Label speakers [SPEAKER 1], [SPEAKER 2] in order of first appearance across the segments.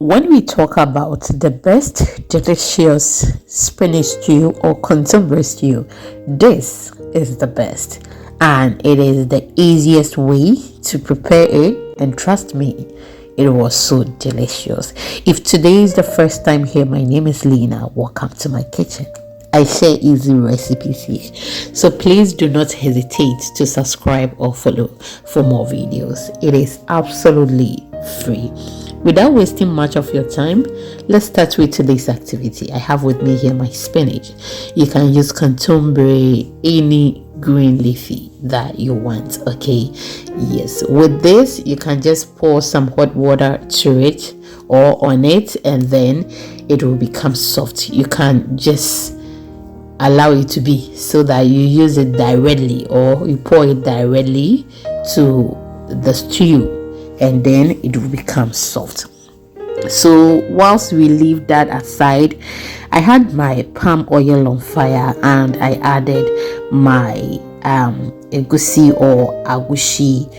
[SPEAKER 1] When we talk about the best delicious spinach stew or contemporary stew, this is the best, and it is the easiest way to prepare it. And trust me, it was so delicious. If today is the first time here, my name is Lena. Welcome to my kitchen. I share easy recipes here, so please do not hesitate to subscribe or follow for more videos. It is absolutely free. Without wasting much of your time, let's start with today's activity. I have with me here my spinach. You can use contemporary, any green leafy that you want. Okay, yes, with this you can just pour some hot water to it or on it, and then it will become soft. You can just allow it to be so that you use it directly, or you pour it directly to the stew, and then it will become soft. So whilst we leave that aside, I had my palm oil on fire and I added my egusi or agushi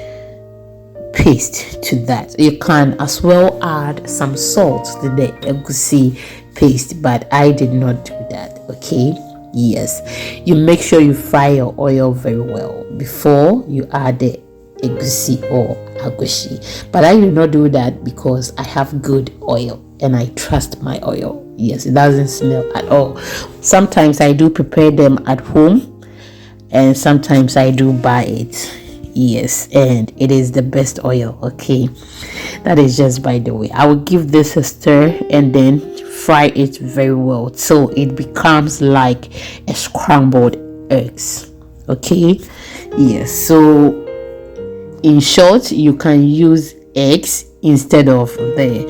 [SPEAKER 1] paste to that. You can as well add some salt to the egusi paste, but I did not do that. Okay, yes, you make sure you fry your oil very well before you add the egusi or agushi, but I do not do that because I have good oil and I trust my oil. Yes, it doesn't smell at all. Sometimes I do prepare them at home and sometimes I do buy it. Yes, and it is the best oil. Okay, that is just by the way. I will give this a stir and then fry it very well so it becomes like a scrambled eggs. Okay, yes, so in short, you can use eggs instead of the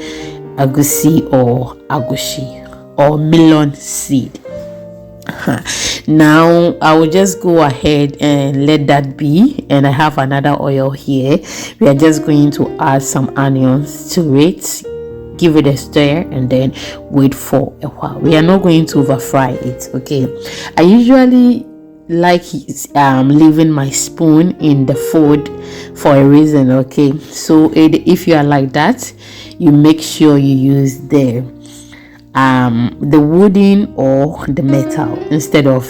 [SPEAKER 1] agusi or agushi or melon seed. Now I will just go ahead and let that be, and I have another oil here. We are just going to add some onions to it, give it a stir, and then wait for a while. We are not going to over fry it. Okay, I usually like leaving my spoon in the food for a reason. Okay, so if you are like that, you make sure you use the wooden or the metal instead of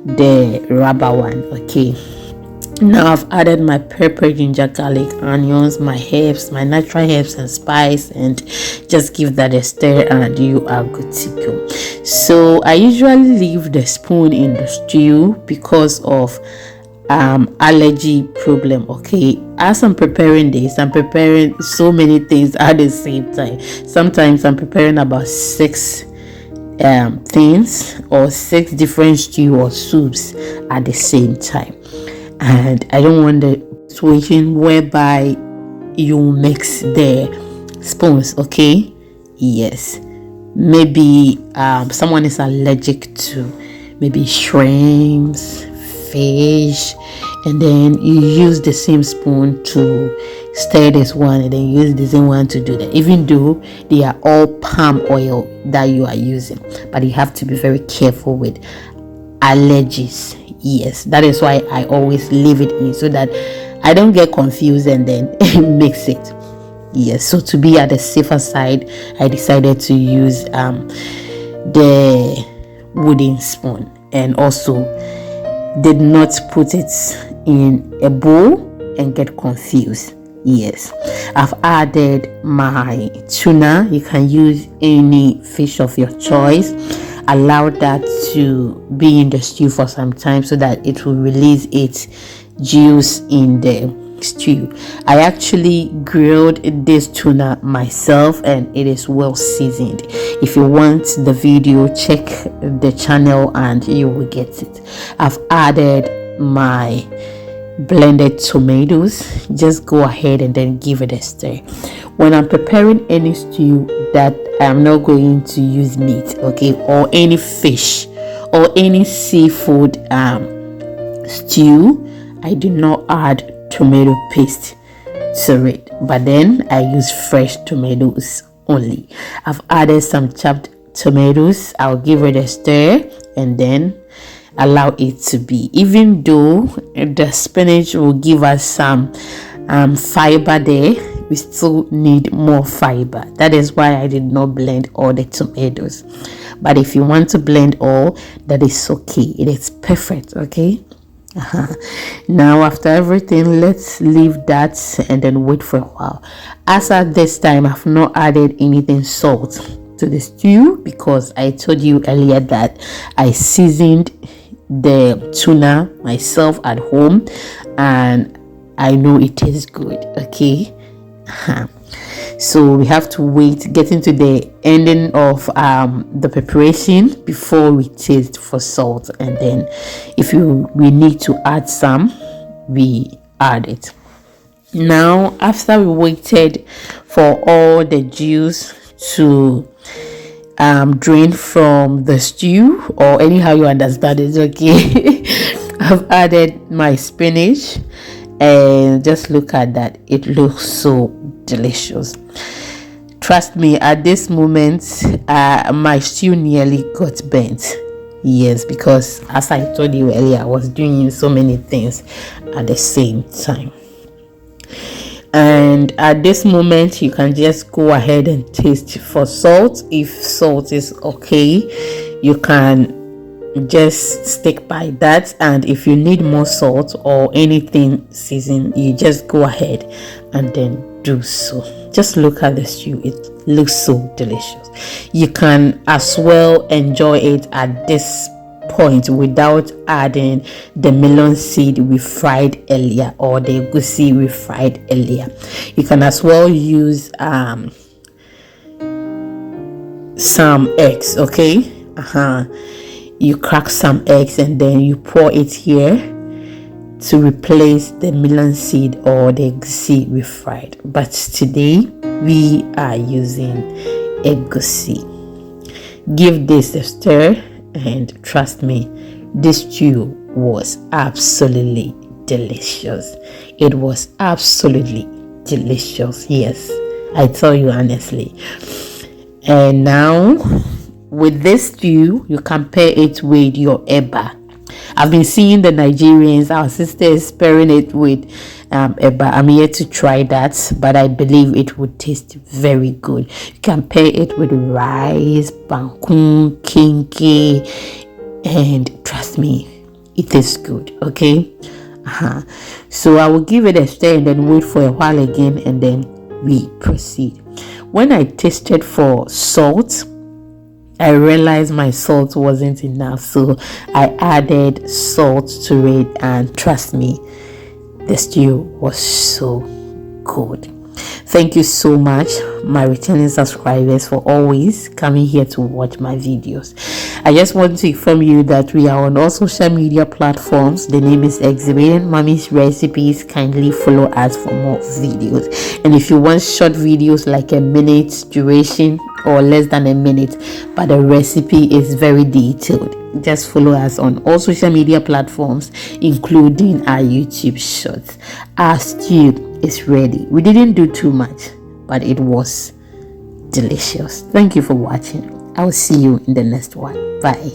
[SPEAKER 1] the rubber one. Okay, now I've added my pepper, ginger, garlic, onions, my herbs, my natural herbs and spice, and just give that a stir and you are good to go. So I usually leave the spoon in the stew because of allergy problem. Okay, as I'm preparing this, I'm preparing so many things at the same time. Sometimes I'm preparing about 6 things or 6 different stew or soups at the same time, and I don't want the situation whereby you mix the spoons. Okay, yes, maybe someone is allergic to maybe shrimps, fish, and then you use the same spoon to stir this one and then use the same one to do that, even though they are all palm oil that you are using. But you have to be very careful with allergies. Yes, that is why I always leave it in so that I don't get confused and then mix it. Yes, so to be at the safer side, I decided to use the wooden spoon, and also did not put it in a bowl and get confused. Yes, I've added my tuna. You can use any fish of your choice. Allow that to be in the stew for some time so that it will release its juice in the stew. I actually grilled this tuna myself and it is well seasoned. If you want the video, check the channel and you will get it. I've added my blended tomatoes. Just go ahead and then give it a stir. When I'm preparing any stew that I'm not going to use meat, okay, or any fish or any seafood stew, I do not add tomato paste to it, but then I use fresh tomatoes only. I've added some chopped tomatoes. I'll give it a stir and then allow it to be, even though the spinach will give us some fiber there, we still need more fiber. That is why I did not blend all the tomatoes. But if you want to blend all, that is okay. It is perfect. Okay. Now after everything, let's leave that and then wait for a while. As at this time, I've not added anything salt to the stew because I told you earlier that I seasoned the tuna myself at home and I know it tastes good. Okay. So we have to wait, get into the ending of the preparation before we taste for salt, and then if we need to add some, we add it. Now after we waited for all the juice to drain from the stew, or anyhow you understand it, okay. I've added my spinach, and just look at that, it looks so delicious. Trust me, at this moment my stew nearly got burnt. Yes, because as I told you earlier, I was doing so many things at the same time. And at this moment you can just go ahead and taste for salt. If salt is okay, you can just stick by that, and if you need more salt or anything season, you just go ahead and then do so. Just look at the stew, it looks so delicious. You can as well enjoy it at this point without adding the melon seed we fried earlier or the egusi we fried earlier. You can as well use some eggs. Okay, you crack some eggs and then you pour it here to replace the melon seed or the egusi we fried. But today we are using egusi. Give this a stir, and trust me, this stew was absolutely delicious. It was absolutely delicious. Yes, I tell you honestly. And now with this stew, you compare it with your eba. I've been seeing the Nigerians, our sisters, pairing it with eba. I'm yet to try that, but I believe it would taste very good. You can pair it with rice, bangkun, kinky, and trust me, it is good. Okay. So I will give it a stir and then wait for a while again, and then we proceed. When I tasted for salt, I realized my salt wasn't enough, so I added salt to it, and trust me, the stew was so good. Thank you so much, my returning subscribers, for always coming here to watch my videos. I just want to inform you that we are on all social media platforms. The name is Exhibiting Mommy's Recipes. Kindly follow us for more videos. And if you want short videos like a minute duration or less than a minute, but the recipe is very detailed, just follow us on all social media platforms, including our YouTube shorts. Our stew is ready. We didn't do too much, but it was delicious. Thank you for watching. I will see you in the next one. Bye.